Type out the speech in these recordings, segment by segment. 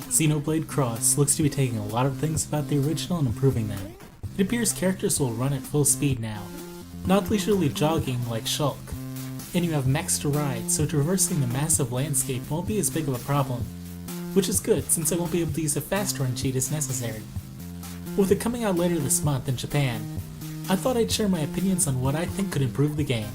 Xenoblade Cross looks to be taking a lot of things about the original and improving them. It appears characters will run at full speed now, not leisurely jogging like Shulk, and you have mechs to ride, so traversing the massive landscape won't be as big of a problem, which is good since I won't be able to use a fast run cheat as necessary. With it coming out later this month in Japan, I thought I'd share my opinions on what I think could improve the game.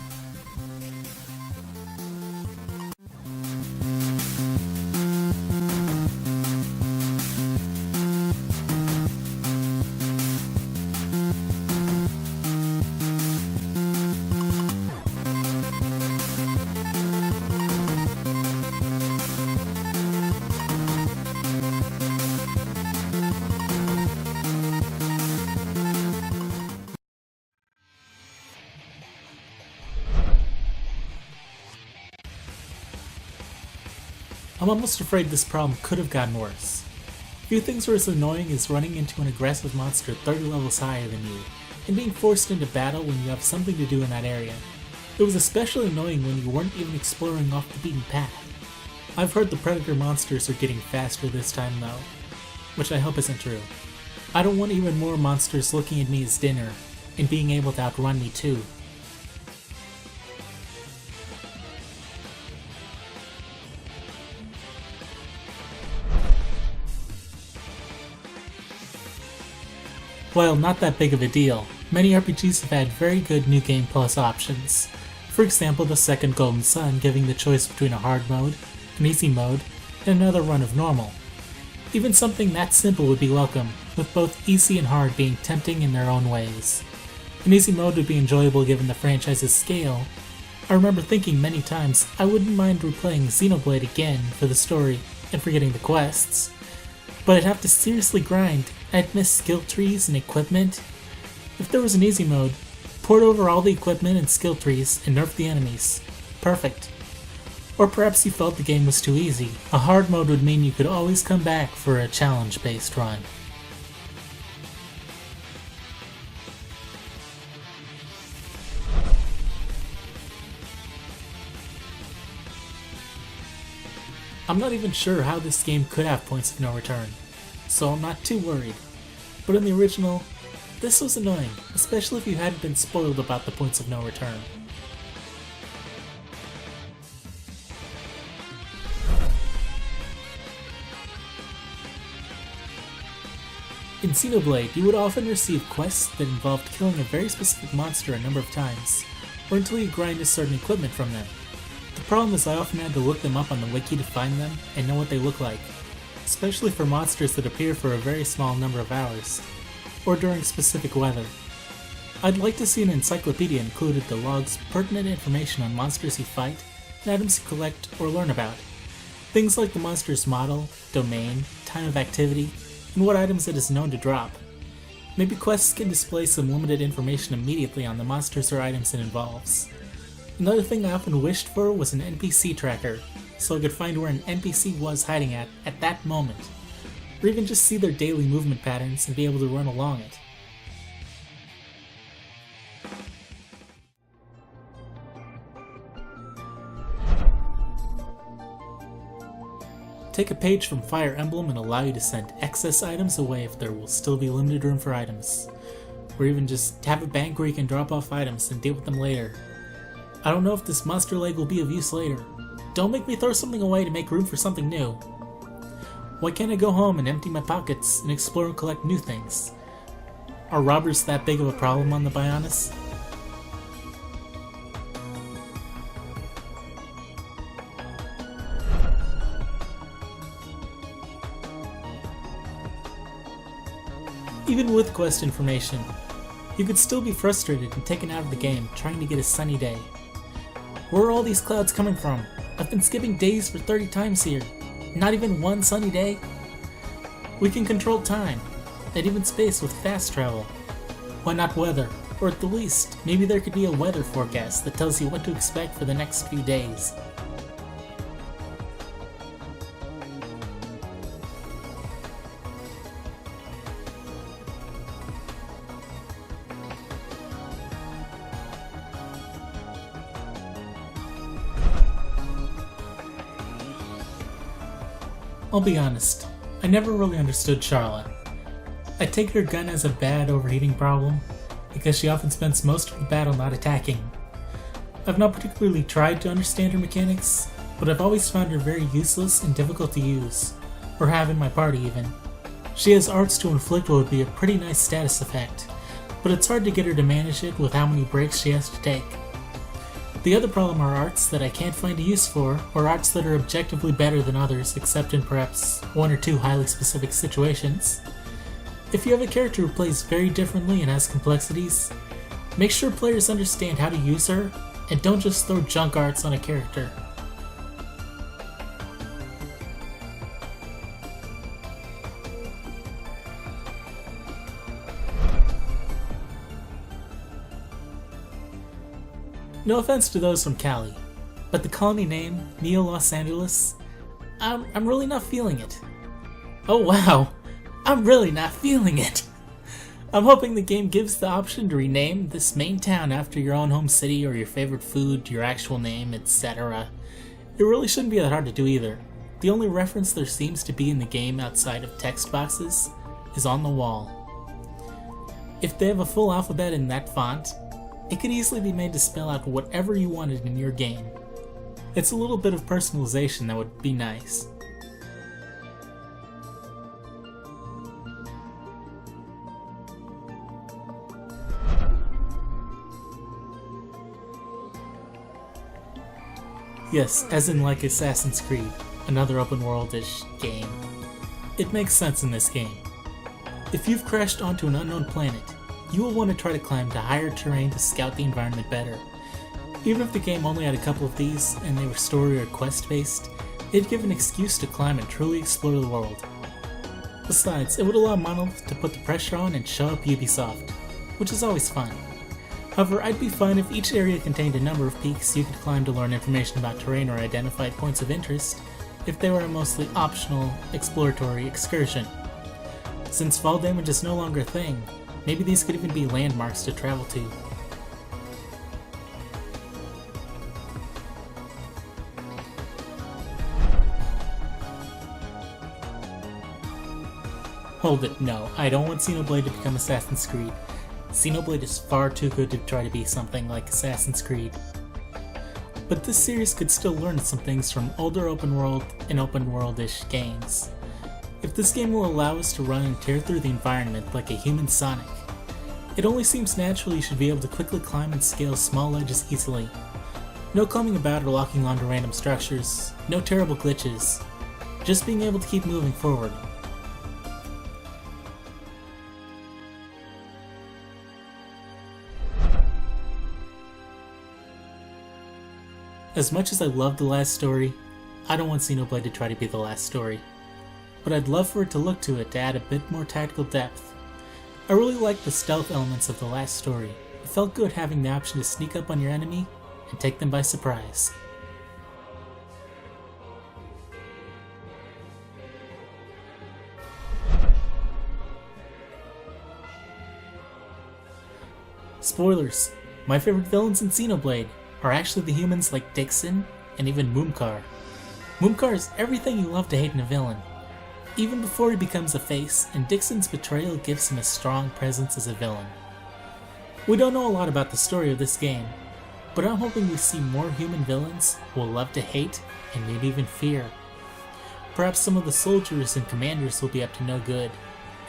I'm almost afraid this problem could have gotten worse. Few things were as annoying as running into an aggressive monster 30 levels higher than you, and being forced into battle when you have something to do in that area. It was especially annoying when you weren't even exploring off the beaten path. I've heard the predator monsters are getting faster this time though, which I hope isn't true. I don't want even more monsters looking at me as dinner, and being able to outrun me too. While not that big of a deal, many RPGs have had very good New Game Plus options. For example, the second Golden Sun giving the choice between a hard mode, an easy mode, and another run of normal. Even something that simple would be welcome, with both easy and hard being tempting in their own ways. An easy mode would be enjoyable given the franchise's scale. I remember thinking many times I wouldn't mind replaying Xenoblade again for the story and forgetting the quests, but I'd have to seriously grind. I'd miss skill trees and equipment. If there was an easy mode, port over all the equipment and skill trees and nerf the enemies. Perfect. Or perhaps you felt the game was too easy. A hard mode would mean you could always come back for a challenge-based run. I'm not even sure how this game could have points of no return, so I'm not too worried. But in the original, this was annoying, especially if you hadn't been spoiled about the points of no return. In Xenoblade, you would often receive quests that involved killing a very specific monster a number of times, or until you grind a certain equipment from them. The problem is I often had to look them up on the wiki to find them and know what they look like, especially for monsters that appear for a very small number of hours, or during specific weather. I'd like to see an encyclopedia included that logs pertinent information on monsters you fight, and items you collect or learn about. Things like the monster's model, domain, time of activity, and what items it is known to drop. Maybe quests can display some limited information immediately on the monsters or items it involves. Another thing I often wished for was an NPC Tracker, so I could find where an NPC was hiding at that moment, or even just see their daily movement patterns and be able to run along it. Take a page from Fire Emblem and allow you to send excess items away if there will still be limited room for items, or even just have a bank where you can drop off items and deal with them later. I don't know if this monster leg will be of use later. Don't make me throw something away to make room for something new. Why can't I go home and empty my pockets and explore and collect new things? Are robbers that big of a problem on the Bionis? Even with quest information, you could still be frustrated and taken out of the game trying to get a sunny day. Where are all these clouds coming from? I've been skipping days for 30 times here. Not even one sunny day? We can control time, and even space with fast travel. Why not weather? Or at the least, maybe there could be a weather forecast that tells you what to expect for the next few days. I'll be honest, I never really understood Charlotte. I take her gun as a bad overheating problem, because she often spends most of the battle not attacking. I've not particularly tried to understand her mechanics, but I've always found her very useless and difficult to use, or have in my party even. She has arts to inflict what would be a pretty nice status effect, but it's hard to get her to manage it with how many breaks she has to take. The other problem are arts that I can't find a use for, or arts that are objectively better than others except in perhaps one or two highly specific situations. If you have a character who plays very differently and has complexities, make sure players understand how to use her, and don't just throw junk arts on a character. No offense to those from Cali, but the colony name, Neo Los Angeles, I'm really not feeling it. Oh wow, I'm really not feeling it. I'm hoping the game gives the option to rename this main town after your own home city or your favorite food, your actual name, etc. It really shouldn't be that hard to do either. The only reference there seems to be in the game outside of text boxes is on the wall. If they have a full alphabet in that font, it could easily be made to spell out whatever you wanted in your game. It's a little bit of personalization that would be nice. Yes, as in like Assassin's Creed, another open world-ish game. It makes sense in this game. If you've crashed onto an unknown planet, you will want to try to climb to higher terrain to scout the environment better. Even if the game only had a couple of these, and they were story or quest based, it'd give an excuse to climb and truly explore the world. Besides, it would allow Monolith to put the pressure on and show up Ubisoft, which is always fun. However, I'd be fine if each area contained a number of peaks you could climb to learn information about terrain or identify points of interest, if they were a mostly optional, exploratory excursion. Since fall damage is no longer a thing, maybe these could even be landmarks to travel to. Hold it, no, I don't want Xenoblade to become Assassin's Creed. Xenoblade is far too good to try to be something like Assassin's Creed. But this series could still learn some things from older open world and open world-ish games. If this game will allow us to run and tear through the environment like a human Sonic, it only seems natural you should be able to quickly climb and scale small ledges easily. No clumbing about or locking onto random structures, no terrible glitches, just being able to keep moving forward. As much as I love the last story, I don't want Xenoblade to try to be the last story. But I'd love for it to look to it to add a bit more tactical depth. I really liked the stealth elements of the last story. It felt good having the option to sneak up on your enemy and take them by surprise. Spoilers, my favorite villains in Xenoblade are actually the humans like Dixon and even Moomkar. Moomkar is everything you love to hate in a villain, even before he becomes a face, and Dixon's betrayal gives him a strong presence as a villain. We don't know a lot about the story of this game, but I'm hoping we see more human villains we'll love to hate and maybe even fear. Perhaps some of the soldiers and commanders will be up to no good,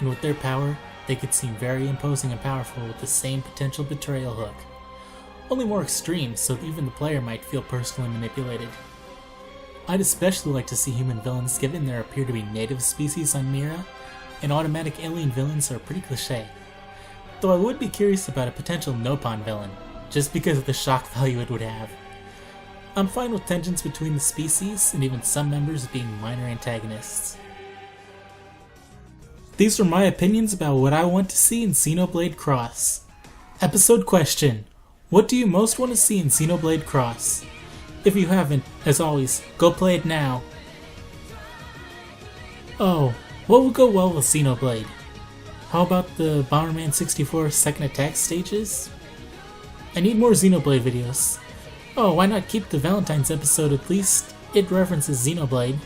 and with their power, they could seem very imposing and powerful with the same potential betrayal hook. Only more extreme, so even the player might feel personally manipulated. I'd especially like to see human villains given there appear to be native species on Mira, and automatic alien villains are pretty cliché. Though I would be curious about a potential Nopon villain, just because of the shock value it would have. I'm fine with tensions between the species, and even some members being minor antagonists. These are my opinions about what I want to see in Xenoblade Cross. Episode question: what do you most want to see in Xenoblade Cross? If you haven't, as always, go play it now. Oh, what would go well with Xenoblade? How about the Bomberman 64 second attack stages? I need more Xenoblade videos. Oh, why not keep the Valentine's episode at least? It references Xenoblade.